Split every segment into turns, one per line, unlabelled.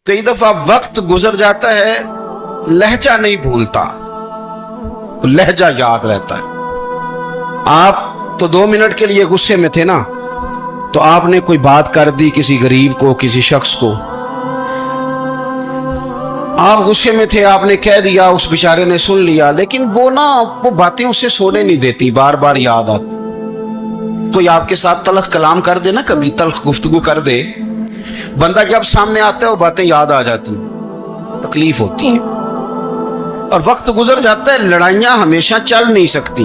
कई दफा वक्त गुजर जाता है, लहजा नहीं भूलता, लहजा याद रहता है। आप तो 2 मिनट के लिए गुस्से में थे ना, तो आपने कोई बात कर दी किसी गरीब को, किसी शख्स को, आप गुस्से में थे, आपने कह दिया, उस बेचारे ने सुन लिया, लेकिन वो बातें उसे सोने नहीं देती, बार बार याद आती। कोई आपके साथ तलख कलाम कर दे ना, कभी तलख गुफ्तगू कर दे, बंदा जब सामने आता है वो बातें याद आ जाती हैं, तकलीफ होती है। और वक्त गुजर जाता है, लड़ाइयां हमेशा चल नहीं सकती।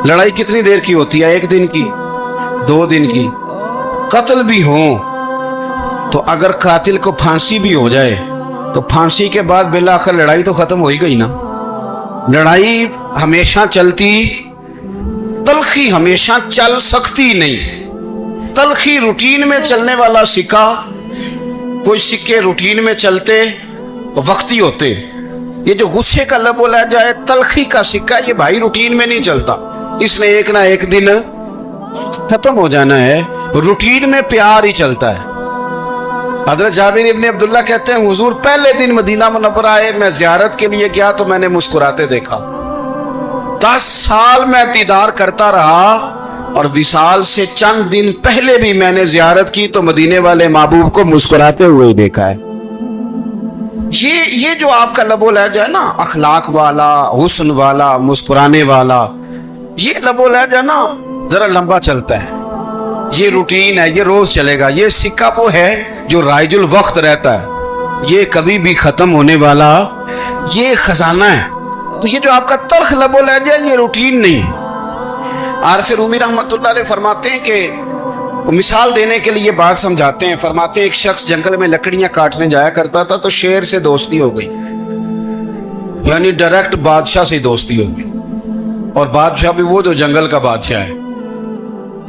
लड़ाई कितनी देर की होती है? 1 दिन की, 2 दिन की। कत्ल भी हो तो अगर कातिल को फांसी भी हो जाए तो फांसी के बाद बिला आखिर लड़ाई तो खत्म हो ही गई ना। लड़ाई हमेशा चलती, तलखी हमेशा चल सकती नहीं। तलखी रूटीन में चलने वाला सिक्का, कोई सिक्के रूटीन में चलते वक्ती होते। ये जो गुस्से का लब बोला जाए, तलखी का सिक्का, ये भाई रूटीन में नहीं चलता, इसने एक ना एक दिन खत्म हो जाना है। रूटीन में प्यार ही चलता है। हजरत जाबिर इब्ने अब्दुल्ला कहते हैं, हुजूर पहले दिन मदीना मुनव्वरा आए, मैं ज़ियारत के लिए गया तो मैंने मुस्कुराते देखा। 10 साल मैं दीदार करता रहा और विसाल से चंद दिन पहले भी मैंने ज़ियारत की तो मदीने वाले महबूब को मुस्कुराते हुए देखा है। ये जो आपका लबो लहजा है ना, अखलाक वाला, हुस्न वाला, मुस्कुराने वाला, ये लबो लहजा ना जरा लंबा चलता है। ये रूटीन है, ये रोज चलेगा। ये सिक्का वो है जो राइजुल वक्त रहता है, ये कभी भी खत्म होने वाला ये खजाना है। तो ये जो आपका तल्ख लबो लहजा है, ये रूटीन नहीं। आरिफ रूमी रहमतुल्लाह अलैह फरमाते हैं कि मिसाल देने के लिए बात समझाते हैं। फरमाते हैं, एक शख्स जंगल में लकड़ियां काटने जाया करता था तो शेर से दोस्ती हो गई, यानी डायरेक्ट बादशाह से दोस्ती हो गई। और बादशाह भी वो जो जंगल का बादशाह है।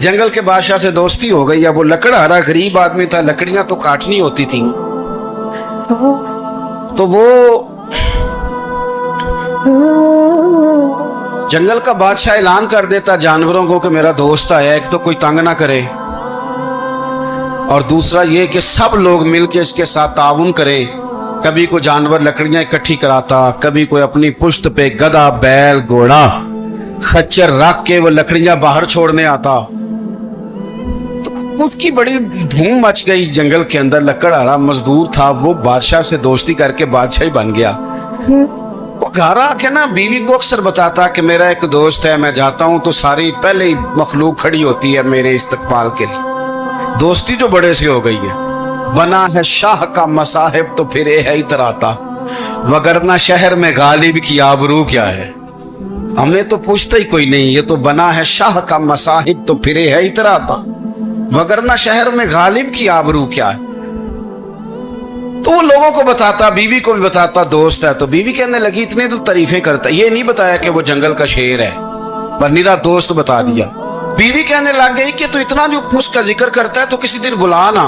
जंगल के बादशाह से दोस्ती हो गई। अब वो लकड़हारा गरीब आदमी था, लकड़ियां तो काटनी होती थी, तो वो जंगल का बादशाह ऐलान कर देता जानवरों को कि मेरा दोस्त आया, एक तो कोई तंग ना करे, और दूसरा ये कि सब लोग मिलके इसके साथ ताउन करें। कभी कोई जानवर लकड़ियां इकट्ठी कराता, कभी कोई अपनी पुश्त पे गधा, बैल, घोड़ा, खच्चर रख के वो लकड़ियां बाहर छोड़ने आता। तो उसकी बड़ी धूम मच गई जंगल के अंदर। लकड़हारा मजदूर था, वो बादशाह से दोस्ती करके बादशाह ही बन गया। वो घर आके ना बीवी को अक्सर बताता कि मेरा एक दोस्त है, मैं जाता हूं तो सारी पहले ही मखलूक खड़ी होती है मेरे इस्तकबाल के लिए। दोस्ती जो बड़े से हो गई है। बना है शाह का मसाहिब तो फिर है इतराता, वगरना शहर में गालिब की आबरू क्या है। हमने तो पूछता ही कोई नहीं, ये तो बना है शाह का मसाहिब तो फिर है इतराता, वगरना शहर में गालिब की आबरू क्या है। तो वो लोगों को बताता, बीवी को भी बताता दोस्त है। तो बीवी कहने लगी, इतने तो तारीफें करता, ये नहीं बताया कि वो जंगल का शेर है, पर निरा दोस्त बता दिया। बीवी कहने लग गई कि तू इतना जो उसका जिक्र करता है तो किसी दिन बुला ना,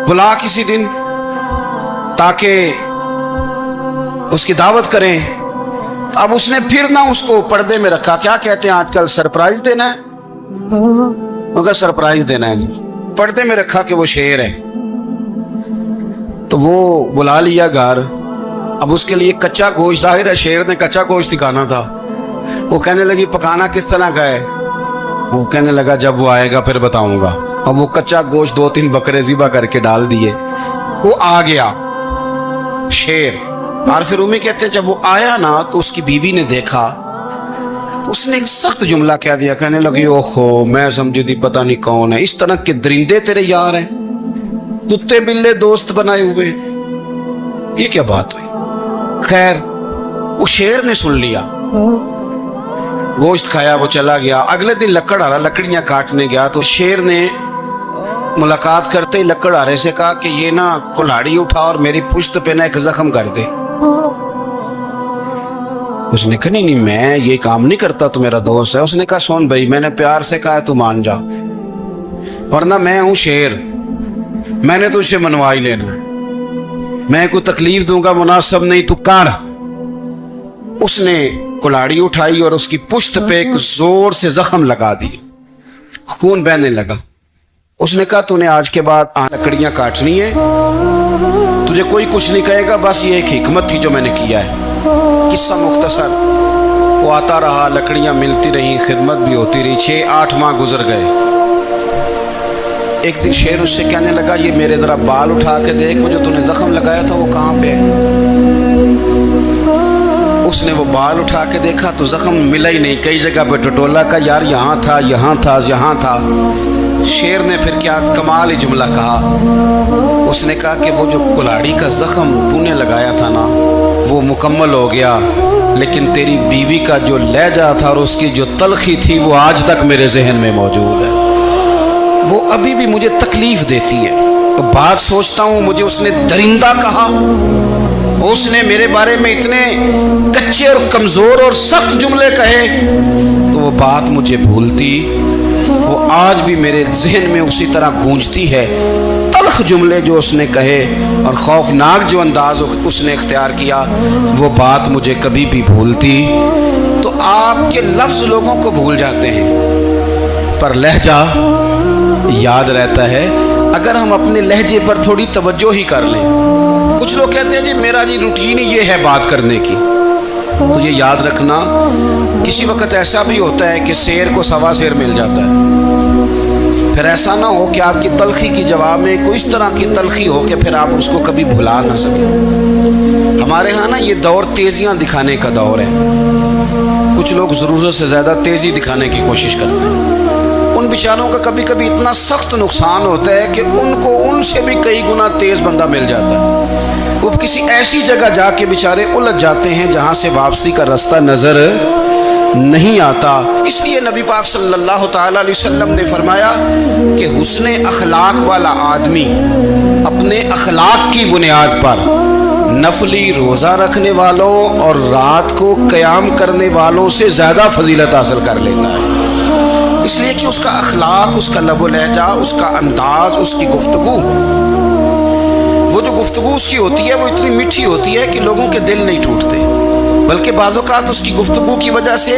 बुला किसी दिन ताकि उसकी दावत करें। अब उसने फिर ना उसको पर्दे में रखा। क्या कहते हैं आजकल, सरप्राइज देना है, मगर सरप्राइज देना है नहीं, पर्दे में रखा कि वो शेर है। तो वो बुला लिया घर। अब उसके लिए कच्चा गोश्त, जाहिर है शेर ने कच्चा गोश्त दिखाना था। वो कहने लगी, पकाना किस तरह का है? वो कहने लगा, जब वो आएगा फिर बताऊंगा। अब वो कच्चा गोश्त 2-3 बकरे ज़िबा करके डाल दिए। वो आ गया शेर। और फिर उम्मी कहते हैं, जब वो आया ना तो उसकी बीवी ने देखा, उसने एक सख्त जुमला कह दिया। कहने लगी, ओहो, मैं समझी थी पता नहीं कौन है, इस तरह के दरिंदे तेरे यार हैं, कुत्ते बिल्ले दोस्त बनाए हुए, ये क्या बात हुई। खैर वो शेर ने सुन लिया, गोश्त खाया, वो चला गया। अगले दिन लकड़हारा लकड़ियां काटने गया तो शेर ने मुलाकात करते ही लकड़हारे से कहा कि ये ना कुल्हाड़ी उठा और मेरी पुश्त पे ना एक जख्म कर दे। उसने कहा, नहीं मैं ये काम नहीं करता, तो मेरा दोस्त है। उसने कहा, सुन भाई, मैंने प्यार से कहा तू मान जा, वरना मैं हूं शेर, मैंने तो उसे मनवा ही लेना है, मैं कोई तकलीफ दूंगा मुनासिब नहीं, तू कर। उसने कुल्हाड़ी उठाई और उसकी पुश्त पे एक जोर से जख्म लगा दिया, खून बहने लगा। उसने कहा तूने आज के बाद लकड़ियां काटनी है, तुझे कोई कुछ नहीं कहेगा, बस ये एक हिकमत थी जो मैंने किया है। किस्सा मुख्तसर, वो आता रहा, लकड़ियां मिलती रहीं, खिदमत भी होती रही, 6-8 माह गुजर गए। एक दिन शेर उससे कहने लगा, ये मेरे ज़रा बाल उठा के देख, वो जो तूने ज़ख्म लगाया था वो कहाँ पे है। उसने वो बाल उठा के देखा तो ज़ख्म मिला ही नहीं, कई जगह पे टटोला का, यार यहाँ था, यहाँ था, यहाँ था। शेर ने फिर क्या कमाल ही जुमला कहा, उसने कहा कि वो जो कुल्हाड़ी का ज़ख्म तूने लगाया था ना, वो मुकम्मल हो गया, लेकिन तेरी बीवी का जो लहजा था और उसकी जो तलखी थी वो आज तक मेरे जहन में मौजूद है। वो अभी भी मुझे तकलीफ देती है। तो बात सोचता हूँ, मुझे उसने दरिंदा कहा, उसने मेरे बारे में इतने कच्चे और कमज़ोर और सख्त जुमले कहे, तो वो बात मुझे भूलती, वो आज भी मेरे जहन में उसी तरह गूंजती है। तल्ख जुमले जो उसने कहे और खौफनाक जो अंदाज उसने इख्तियार किया, वो बात मुझे कभी भी भूलती। तो आपके लफ्ज़ लोगों को भूल जाते हैं, पर लहजा याद रहता है अगर हम अपने लहजे पर थोड़ी तवज्जो ही कर लें। कुछ लोग कहते हैं जी मेरा जी रूटीन ही ये है बात करने की, तो ये याद रखना, किसी वक्त ऐसा भी होता है कि शेर को सवा शेर मिल जाता है। फिर ऐसा ना हो कि आपकी तलखी की जवाब में कोई इस तरह की तलखी हो कि फिर आप उसको कभी भुला ना सकें। हमारे यहाँ ना ये दौर तेज़ियाँ दिखाने का दौर है। कुछ लोग ज़रूरत से ज़्यादा तेज़ी दिखाने की कोशिश करते हैं। उन बेचारों का कभी कभी इतना सख्त नुकसान होता है कि उनको उनसे भी कई गुना तेज़ बंदा मिल जाता है। वो किसी ऐसी जगह जाके बेचारे उलझ जाते हैं जहाँ से वापसी का रास्ता नज़र नहीं आता। इसलिए नबी पाक सल्लल्लाहु ताला अलैहि वसल्लम ने फरमाया कि हुस्ने अखलाक वाला आदमी अपने अखलाक की बुनियाद पर नफली रोज़ा रखने वालों और रात को क़याम करने वालों से ज़्यादा फजीलत हासिल कर लेता है। इसलिए कि उसका अखलाक, उसका लबो लहजा, उसका अंदाज, उसकी गुफ्तगू, वो जो गुफ्तगू उसकी होती है वो इतनी मीठी होती है कि लोगों के दिल नहीं टूटते, बल्कि बाज़ औक़ात उसकी गुफ्तगू की वजह से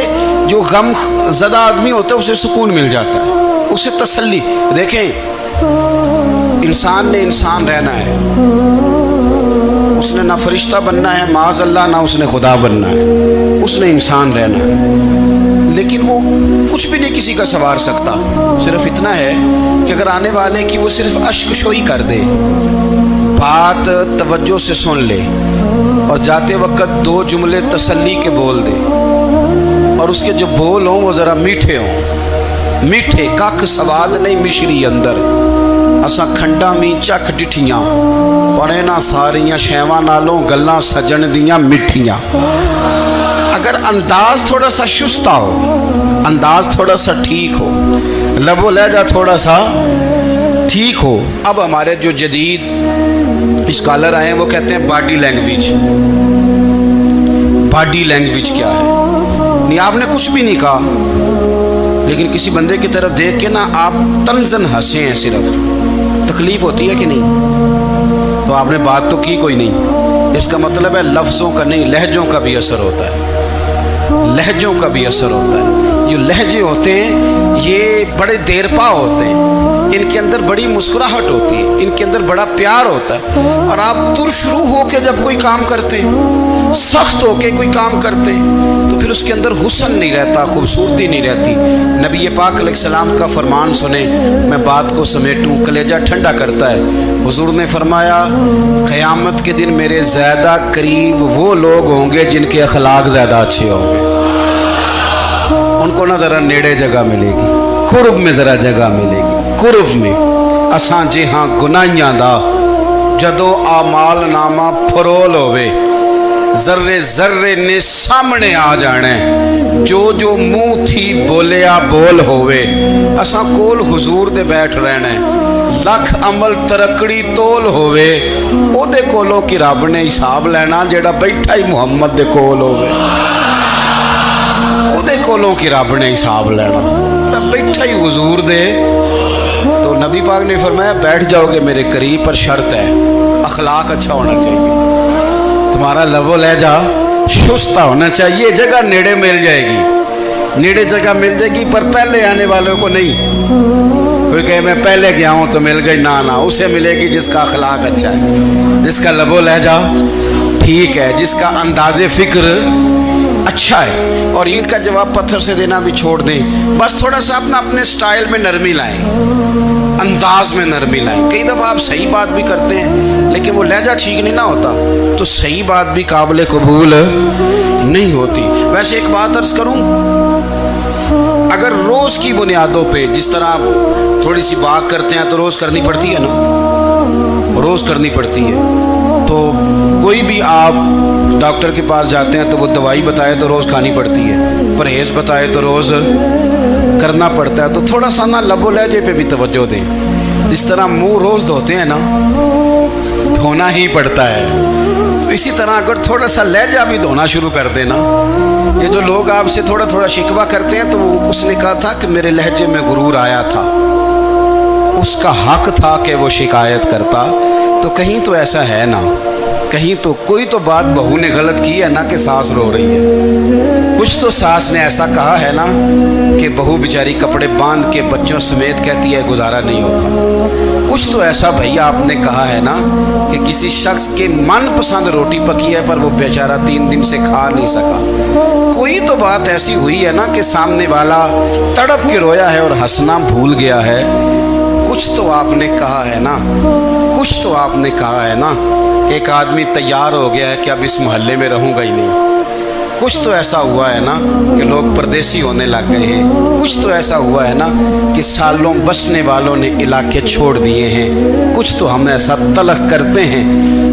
जो गम ज़दा आदमी होता है उसे सुकून मिल जाता है, उसे तसल्ली। देखें, इंसान ने इंसान रहना है, उसने ना फरिश्ता बनना है माज़ अल्लाह, ना उसने खुदा बनना है, उसने इंसान रहना है। लेकिन वो कुछ भी नहीं किसी का सवार सकता, सिर्फ इतना है कि अगर आने वाले की वो सिर्फ अश्कशोई कर दे, बात तवज्जो से सुन ले और जाते वक्त 2 जुमले तसल्ली के बोल दे, और उसके जो बोल हों वो ज़रा मीठे हों। मीठे कख सवाद नहीं मिश्री अंदर, असा खंडा मी चख डिठियाँ, पर इन्हां सारियां शैवां नालों गल्लां सजन दियां मिठियाँ। अगर अंदाज थोड़ा सा शुस्ता हो, अंदाज थोड़ा सा ठीक हो, लबो लहजा थोड़ा सा ठीक हो। अब हमारे जो जदीद स्कॉलर आए हैं वो कहते हैं बॉडी लैंग्वेज। बॉडी लैंग्वेज क्या है? नहीं, आपने कुछ भी नहीं कहा, लेकिन किसी बंदे की तरफ देख के ना आप तंजन हंसे हैं, सिर्फ तकलीफ होती है कि नहीं? तो आपने बात तो की कोई नहीं। इसका मतलब है लफ्ज़ों का नहीं, लहजों का भी असर होता है, लहजों का भी असर होता है। जो लहजे होते हैं ये बड़े देरपा होते हैं, इनके अंदर बड़ी मुस्कुराहट होती है, इनके अंदर बड़ा प्यार होता है। और आप तुरशरू होके जब कोई काम करते, सख्त होके कोई काम करते, तो फिर उसके अंदर हुस्न नहीं रहता, खूबसूरती नहीं रहती। नबी पाक अलैहिस्सलाम का फरमान सुने, मैं बात को समेटूं, कलेजा ठंडा करता है। हुजूर ने फरमाया, क़यामत के दिन मेरे ज़्यादा करीब वो लोग होंगे जिनके अखलाक ज़्यादा अच्छे होंगे। उनको ना ज़रा नेड़े जगह मिलेगी, कुर्ब में ज़रा जगह मिलेगी, कुर्ब में। असां जे हाँ गुनाहियां दा जदों आमाल नामा फरोल होवे, जर्रे जर्रे ने सामने आ जाने, जो जो मुंह थी बोलिया बोल होवे। असां कोल हुजूर दे बैठ रहना, लख अमल तरकड़ी तोल होवे, ओदे कोलों की रब ने हिसाब लेना जेड़ा बैठा ही मुहम्मद दे कोल होवे। ओदे कोलों की रब ने हिसाब लेना, बैठा ही हुजूर दे। तो नबी पाक ने फरमाया, बैठ जाओगे मेरे करीब, पर शर्त है अखलाक अच्छा होना चाहिए, तुम्हारा लबो लहजा शुस्ता होना चाहिए। जगह नेड़े मिल जाएगी, नेड़े जगह मिल जाएगी, पर पहले आने वालों को नहीं। कोई गए मैं पहले गया हूँ तो मिल गई, ना ना, उसे मिलेगी जिसका अखलाक अच्छा है, जिसका लबो लहजा ठीक है, जिसका अंदाज़े फ़िक्र अच्छा है। और ईंट का जवाब पत्थर से देना भी छोड़ दें, बस थोड़ा सा अपना अपने स्टाइल में नरमी लाएं, अंदाज में नरमी लाएं। कई दफ़ा आप सही बात भी करते हैं लेकिन वो लहजा ठीक नहीं ना होता तो सही बात भी काबिल कबूल नहीं होती। वैसे एक बात अर्ज़ करूं, अगर रोज़ की बुनियादों पे जिस तरह आप थोड़ी सी बात करते हैं तो रोज़ करनी पड़ती है ना, रोज़ करनी पड़ती है। तो कोई भी आप डॉक्टर के पास जाते हैं तो वो दवाई बताए तो रोज़ खानी पड़ती है, परहेज़ बताए तो रोज़ करना पड़ता है। तो थोड़ा सा ना लबो लहजे पे भी तवज्जो दें। जिस तरह मुंह रोज़ धोते हैं ना, धोना ही पड़ता है, तो इसी तरह अगर थोड़ा सा लहजा भी धोना शुरू कर देना। ये जो लोग आपसे थोड़ा थोड़ा शिकवा करते हैं तो उसने कहा था कि मेरे लहजे में गुरूर आया था, उसका हक था कि वो शिकायत करता। तो कहीं तो ऐसा है ना, कहीं तो कोई तो बात बहू ने गलत की है ना कि सास रो रही है। कुछ तो सास ने ऐसा कहा है ना कि बहू बेचारी कपड़े बांध के बच्चों समेत कहती है गुजारा नहीं होता। कुछ तो ऐसा भैया आपने कहा है ना कि किसी शख्स के मनपसंद रोटी पकी है पर वो बेचारा 3 दिन से खा नहीं सका। कोई तो बात ऐसी हुई है ना कि सामने वाला तड़प के रोया है और हंसना भूल गया है। कुछ तो आपने कहा है ना, कुछ तो आपने कहा है ना कि एक आदमी तैयार हो गया है कि अब इस मोहल्ले में रहूँगा ही नहीं। कुछ तो ऐसा हुआ है ना कि लोग परदेसी होने लग गए हैं। कुछ तो ऐसा हुआ है ना कि सालों बसने वालों ने इलाके छोड़ दिए हैं। कुछ तो हम ऐसा तलख करते हैं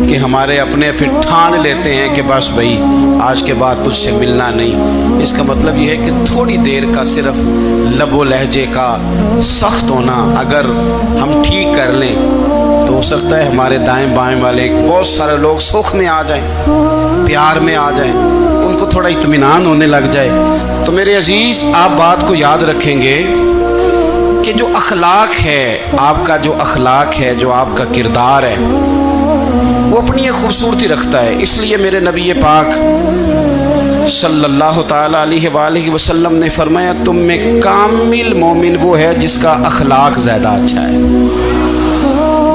कि हमारे अपने फिर ठान लेते हैं कि बस भाई आज के बाद तुझसे मिलना नहीं। इसका मतलब ये है कि थोड़ी देर का सिर्फ लबो लहजे का सख्त होना अगर हम ठीक कर लें तो हो सकता है हमारे दाएं बाएं वाले बहुत सारे लोग सुख में आ जाएं, प्यार में आ जाएं, उनको थोड़ा इत्मीनान होने लग जाए। तो मेरे अजीज़, आप बात को याद रखेंगे कि जो अखलाक है आपका, जो अखलाक है, जो आपका किरदार है, वो अपनी एक खूबसूरती रखता है। इसलिए मेरे नबी पाक सल्लल्लाहु ताला अलैहि वसल्लम ने फरमाया तुम में कामिल मोमिन वो है जिसका अखलाक ज़्यादा अच्छा है।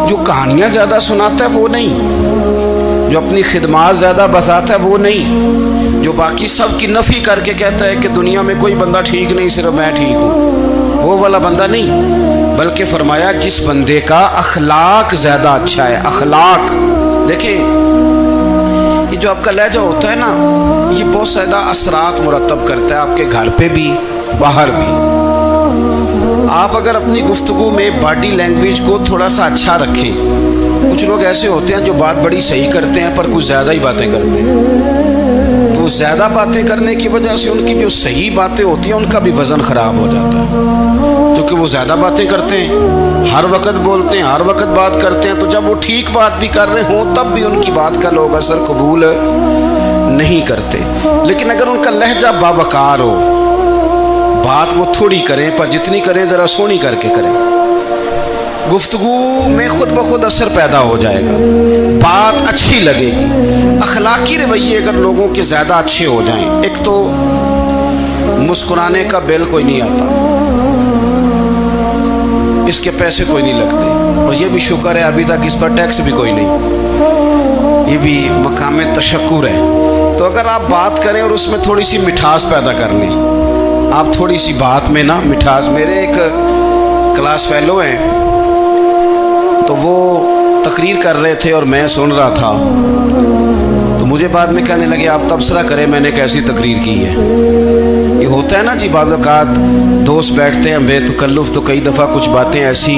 जो कहानियाँ ज़्यादा सुनाता है वो नहीं, जो अपनी खिदमत ज़्यादा बताता है वो नहीं, जो बाकी सब की नफ़ी करके कहता है कि दुनिया में कोई बंदा ठीक नहीं सिर्फ मैं ठीक हूँ, वो वाला बंदा नहीं। बल्कि फरमाया जिस बंदे का अखलाक ज़्यादा अच्छा है। अखलाक देखें, ये जो आपका लहजा होता है ना, ये बहुत ज़्यादा असरात मुरतब करता है आपके घर पे भी बाहर भी। आप अगर अपनी गुफ्तगू में बॉडी लैंग्वेज को थोड़ा सा अच्छा रखें, कुछ लोग ऐसे होते हैं जो बात बड़ी सही करते हैं पर कुछ ज़्यादा ही बातें करते हैं, तो ज़्यादा बातें करने की वजह से उनकी जो सही बातें होती हैं उनका भी वज़न ख़राब हो जाता है, क्योंकि वो ज़्यादा बातें करते हैं, हर वक्त बोलते हैं, हर वक्त बात करते हैं। तो जब वो ठीक बात भी कर रहे हों तब भी उनकी बात का लोग असर कबूल नहीं करते। लेकिन अगर उनका लहजा बावकार हो, बात वो थोड़ी करें पर जितनी करें ज़रा सोनी करके करें, गुफ्तगू में खुद ब खुद असर पैदा हो जाएगा, बात अच्छी लगेगी। अखलाकी रवैये अगर लोगों के ज़्यादा अच्छे हो जाएं, एक तो मुस्कुराने का बिल कोई नहीं आता, इसके पैसे कोई नहीं लगते, और ये भी शुक्र है अभी तक इस पर टैक्स भी कोई नहीं, ये भी मकाम तशक्कुर है। तो अगर आप बात करें और उसमें थोड़ी सी मिठास पैदा कर लें, आप थोड़ी सी बात में ना मिठास। मेरे एक क्लास फेलो हैं तो वो तकरीर कर रहे थे और मैं सुन रहा था, तो मुझे बाद में कहने लगे आप तबसरा करें मैंने कैसी तकरीर की है। ये होता है ना जी, बाज़ औक़ात दोस्त बैठते हैं बेतकल्लुफ़ तो कई दफ़ा कुछ बातें ऐसी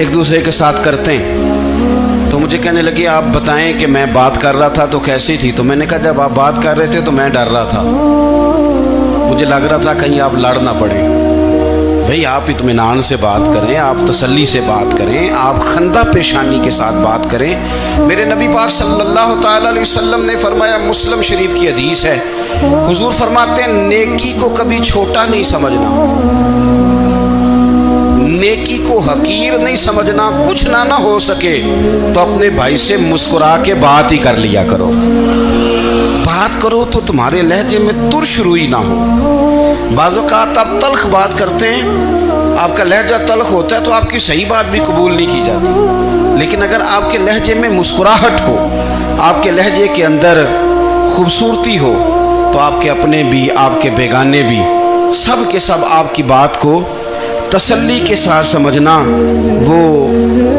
एक दूसरे के साथ करते हैं। तो मुझे कहने लगे आप बताएं कि मैं बात कर रहा था तो कैसी थी। तो मैंने कहा जब आप बात कर रहे थे तो मैं डर रहा था, मुझे लग रहा था कहीं आप लड़ ना पड़े। भाई आप इत्मीनान से बात करें, आप तसल्ली से बात करें, आप खंदा पेशानी के साथ बात करें। मेरे नबी पाक सल्लल्लाहु ताला अलैहि वसल्लम ने फरमाया, मुस्लिम शरीफ की हदीस है, हुजूर फरमाते हैं नेकी को कभी छोटा नहीं समझना, नेकी को हकीर नहीं समझना। कुछ ना हो सके तो अपने भाई से मुस्कुरा के बात ही कर लिया करो, बात करो तो तुम्हारे लहजे में तुर्श रुई ना हो। बाज़ औक़ात आप तल्ख बात करते हैं آپ کا لہجہ تلخ ہوتا ہے تو آپ کی صحیح بات بھی قبول نہیں کی جاتی، لیکن اگر آپ کے لہجے میں مسکراہٹ ہو، آپ کے لہجے کے اندر خوبصورتی ہو، تو آپ کے اپنے بھی آپ کے بیگانے بھی سب کے سب آپ کی بات کو تسلی کے ساتھ سمجھنا وہ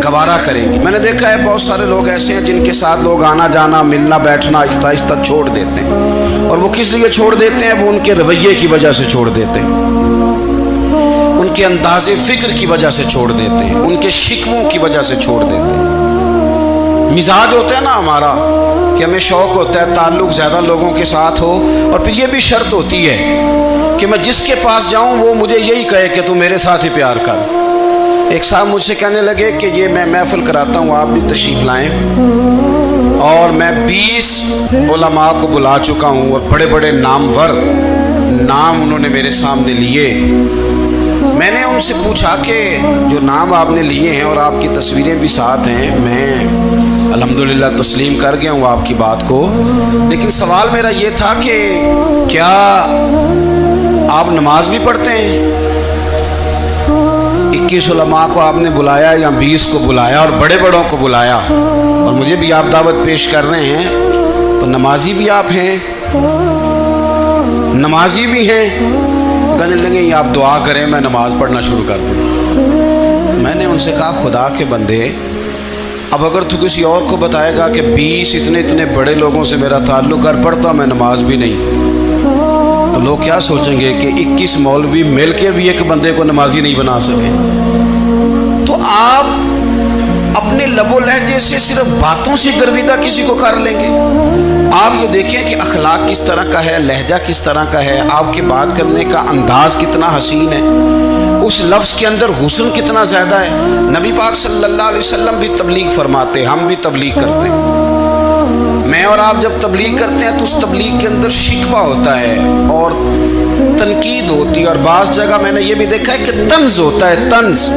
گوارا کریں گے۔ میں نے دیکھا ہے بہت سارے لوگ ایسے ہیں جن کے ساتھ لوگ آنا جانا ملنا بیٹھنا آہستہ آہستہ چھوڑ دیتے ہیں، اور وہ کس لیے چھوڑ دیتے ہیں؟ وہ ان کے رویے کی وجہ سے چھوڑ دیتے ہیں، ان کے انداز فکر کی وجہ سے چھوڑ دیتے ہیں، ان کے شکووں کی وجہ سے چھوڑ دیتے ہیں۔ مزاج ہوتا ہے نا ہمارا کہ ہمیں شوق ہوتا ہے تعلق زیادہ لوگوں کے ساتھ ہو، اور پھر یہ بھی شرط ہوتی ہے کہ میں جس کے پاس جاؤں وہ مجھے یہی کہے کہ تو میرے ساتھ ہی پیار کر۔ ایک صاحب مجھ سے کہنے لگے کہ یہ میں محفل کراتا ہوں، آپ بھی تشریف لائیں، اور میں 20 علماء کو بلا چکا ہوں، اور بڑے بڑے نامور نام انہوں نے میرے سامنے لیے۔ میں نے ان سے پوچھا کہ جو نام آپ نے لیے ہیں اور آپ کی تصویریں بھی ساتھ ہیں، میں الحمدللہ تسلیم کر گیا ہوں آپ کی بات کو، لیکن سوال میرا یہ تھا کہ کیا آپ نماز بھی پڑھتے ہیں؟ 21 علماء کو آپ نے بلایا یا 20 کو بلایا اور بڑے بڑوں کو بلایا، اور مجھے بھی آپ دعوت پیش کر رہے ہیں، تو نمازی بھی آپ ہیں، نمازی بھی ہیں؟ کہنے لگے آپ دعا کریں میں نماز پڑھنا شروع کر دوں۔ میں نے ان سے کہا خدا کے بندے، اب اگر تو کسی اور کو بتائے گا کہ 20 اتنے بڑے لوگوں سے میرا تعلق کر پڑتا میں نماز بھی نہیں، تو لوگ کیا سوچیں گے کہ 21 مولوی مل کے بھی ایک بندے کو نمازی نہیں بنا سکے۔ تو آپ اپنے لب و لہجے سے صرف باتوں سے گرویدہ کسی کو کر لیں گے؟ آپ یہ دیکھیں کہ اخلاق کس طرح کا ہے، لہجہ کس طرح کا ہے، آپ کے بات کرنے کا انداز کتنا حسین ہے، اس لفظ کے اندر حسن کتنا زیادہ ہے۔ نبی پاک صلی اللہ علیہ وسلم بھی تبلیغ فرماتے، ہم بھی تبلیغ کرتے ہیں۔ میں اور آپ جب تبلیغ کرتے ہیں تو اس تبلیغ کے اندر شکوہ ہوتا ہے اور تنقید ہوتی ہے، اور بعض جگہ میں نے یہ بھی دیکھا ہے کہ طنز ہوتا ہے، طنز۔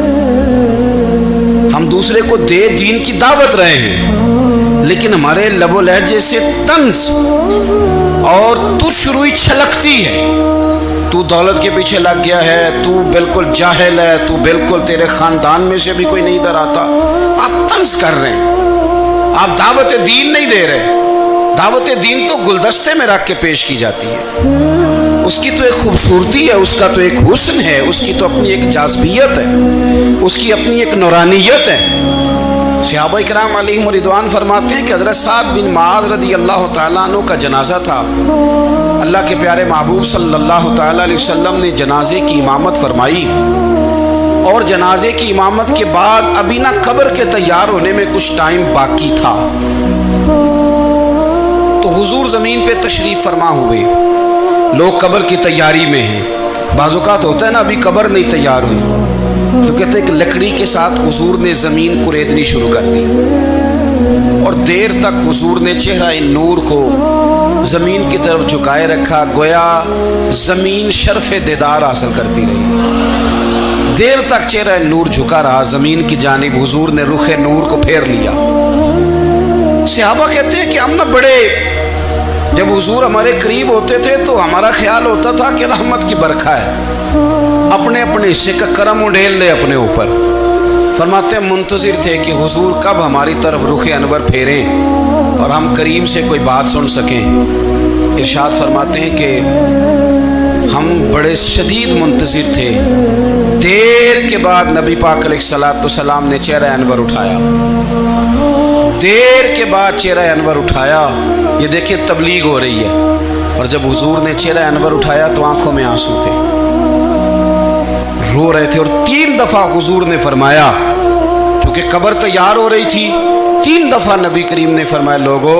ہم دوسرے کو دین کی دعوت رہے ہیں، لیکن ہمارے لب و لہجے سے طنز اور تُش روئی چھلکتی ہے۔ تو دولت کے پیچھے لگ گیا ہے، تو بالکل جاہل ہے، تو بالکل تیرے خاندان میں سے بھی کوئی نہیں ادھر آتا۔ آپ طنز کر رہے ہیں، آپ دعوت دین نہیں دے رہے۔ دعوت دین تو گلدستے میں رکھ کے پیش کی جاتی ہے، اس کی تو ایک خوبصورتی ہے، اس کا تو ایک حسن ہے، اس کی تو اپنی ایک جاذبیت ہے، اس کی اپنی ایک نورانیت ہے۔ صحابہ کرام علیہم رضوان فرماتے ہیں کہ حضرت سعد بن معاذ رضی اللہ تعالیٰ عنہ کا جنازہ تھا، اللہ کے پیارے محبوب صلی اللہ تعالیٰ علیہ وسلم نے جنازے کی امامت فرمائی، اور جنازے کی امامت کے بعد ابھی نہ قبر کے تیار ہونے میں کچھ ٹائم باقی تھا، تو حضور زمین پہ تشریف فرما ہوئے، لوگ قبر کی تیاری میں ہیں۔ بعض اوقات ہوتا ہے نا ابھی قبر نہیں تیار ہوئی، تو کہتے ہیں کہ لکڑی کے ساتھ حضور نے زمین کریدنی شروع کر دی، اور دیر تک حضور نے چہرہ نور کو زمین کی طرف جھکائے رکھا، گویا زمین شرف دیدار حاصل کرتی رہی۔ دیر تک چہرہ نور جھکا رہا زمین کی جانب، حضور نے رخ نور کو پھیر لیا۔ صحابہ کہتے ہیں کہ ہم نہ بڑے، جب حضور ہمارے قریب ہوتے تھے تو ہمارا خیال ہوتا تھا کہ رحمت کی برکھا ہے، اپنے اپنے حصے کا کرم اڈھیل لے اپنے اوپر۔ فرماتے ہیں منتظر تھے کہ حضور کب ہماری طرف رخ انور پھیریں اور ہم کریم سے کوئی بات سن سکیں۔ ارشاد فرماتے ہیں کہ ہم بڑے شدید منتظر تھے، دیر کے بعد نبی پاک علیہ الصلوۃ والسلام نے چہرہ انور اٹھایا، دیر کے بعد چہرہ انور اٹھایا۔ یہ دیکھیں تبلیغ ہو رہی ہے، اور جب حضور نے چہرہ انور اٹھایا تو آنکھوں میں آنسو تھے، رو رہے تھے، اور 3 دفعہ حضور نے فرمایا، کیونکہ قبر تیار ہو رہی تھی، 3 دفعہ نبی کریم نے فرمایا لوگو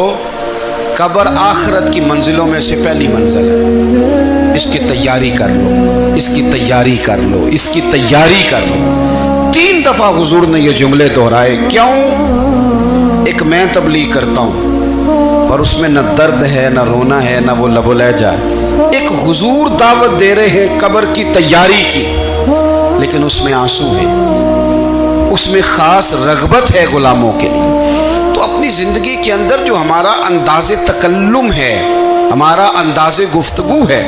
قبر آخرت کی منزلوں میں سے پہلی منزل ہے، اس کی تیاری کر لو، اس کی تیاری کر لو، اس کی تیاری کر لو۔ 3 دفعہ حضور نے یہ جملے دہرائے۔ کیوں؟ ایک میں تبلیغ کرتا ہوں پر اس میں نہ درد ہے، نہ رونا ہے، نہ وہ لب و لہجہ ہے۔ ایک حضور دعوت دے رہے ہیں قبر کی تیاری کی، لیکن اس میں آنسو ہے، اس میں خاص رغبت ہے غلاموں کے لیے۔ تو اپنی زندگی کے اندر جو ہمارا انداز تکلم ہے، ہمارا انداز گفتگو ہے،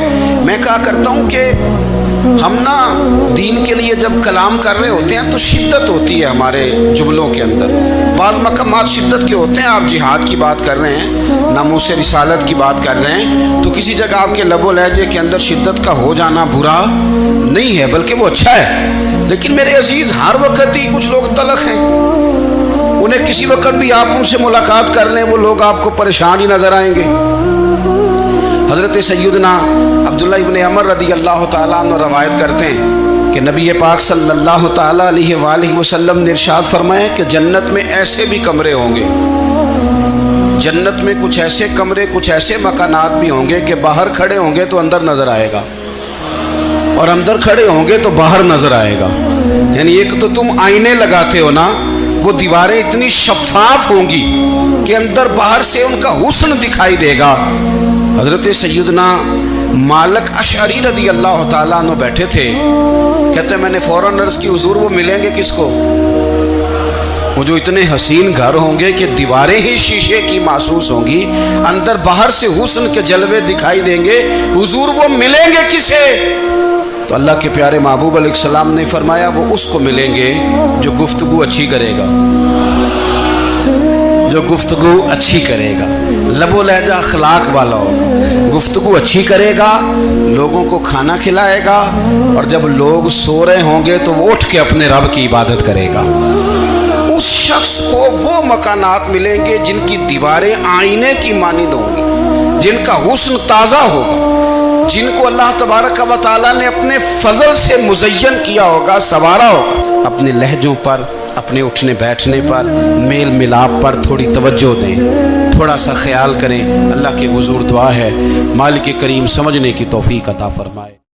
میں کہا کرتا ہوں کہ ہم نا دین کے لیے جب کلام کر رہے ہوتے ہیں تو شدت ہوتی ہے ہمارے جملوں کے اندر. بعض مقامات شدت کے ہوتے ہیں. آپ جہاد کی بات کر رہے ہیں, ناموس رسالت کی بات کر رہے ہیں, تو کسی جگہ آپ کے لب و لہجے کے اندر شدت کا ہو جانا برا نہیں ہے, بلکہ وہ اچھا ہے. لیکن میرے عزیز, ہر وقت ہی کچھ لوگ تلخ ہیں. انہیں کسی وقت بھی آپ ان سے ملاقات کر لیں, وہ لوگ آپ کو پریشان ہی نظر آئیں گے. حضرت سیدنا عبداللہ ابن عمر رضی اللہ تعالیٰ عنہ روایت کرتے ہیں کہ نبی پاک صلی اللہ تعالیٰ علیہ وآلہ وسلم نے ارشاد فرمایا کہ جنت میں ایسے بھی کمرے ہوں گے, جنت میں کچھ ایسے کمرے, کچھ ایسے مکانات بھی ہوں گے کہ باہر کھڑے ہوں گے تو اندر نظر آئے گا, اور اندر کھڑے ہوں گے تو باہر نظر آئے گا. یعنی ایک تو تم آئینے لگاتے ہو نا, وہ دیواریں اتنی شفاف ہوں گی کہ اندر باہر سے ان کا حسن دکھائی دے گا. حضرت سیدنا مالک اشعری رضی اللہ تعالیٰ عنہ بیٹھے تھے, کہتے ہیں میں نے فوراً عرض کی حضور وہ ملیں گے کس کو؟ وہ جو اتنے حسین گھر ہوں گے کہ دیواریں ہی شیشے کی محسوس ہوں گی, اندر باہر سے حسن کے جلوے دکھائی دیں گے, حضور وہ ملیں گے کسے؟ تو اللہ کے پیارے محبوب علیہ السلام نے فرمایا وہ اس کو ملیں گے جو گفتگو اچھی کرے گا, جو گفتگو اچھی کرے گا, لب و لہجہ اخلاق والا ہوگا, گفتگو اچھی کرے گا, لوگوں کو کھانا کھلائے گا, اور جب لوگ سو رہے ہوں گے تو وہ اٹھ کے اپنے رب کی عبادت کرے گا. اس شخص کو وہ مکانات ملیں گے جن کی دیواریں آئینے کی مانند ہوں گی, جن کا حسن تازہ ہوگا, جن کو اللہ تبارک و تعالیٰ نے اپنے فضل سے مزین کیا ہوگا, سنوارا ہوگا. اپنے لہجوں پر, اپنے اٹھنے بیٹھنے پر, میل ملاپ پر تھوڑی توجہ دیں, تھوڑا سا خیال کریں. اللہ کے حضور دعا ہے مالک کریم سمجھنے کی توفیق عطا فرمائے.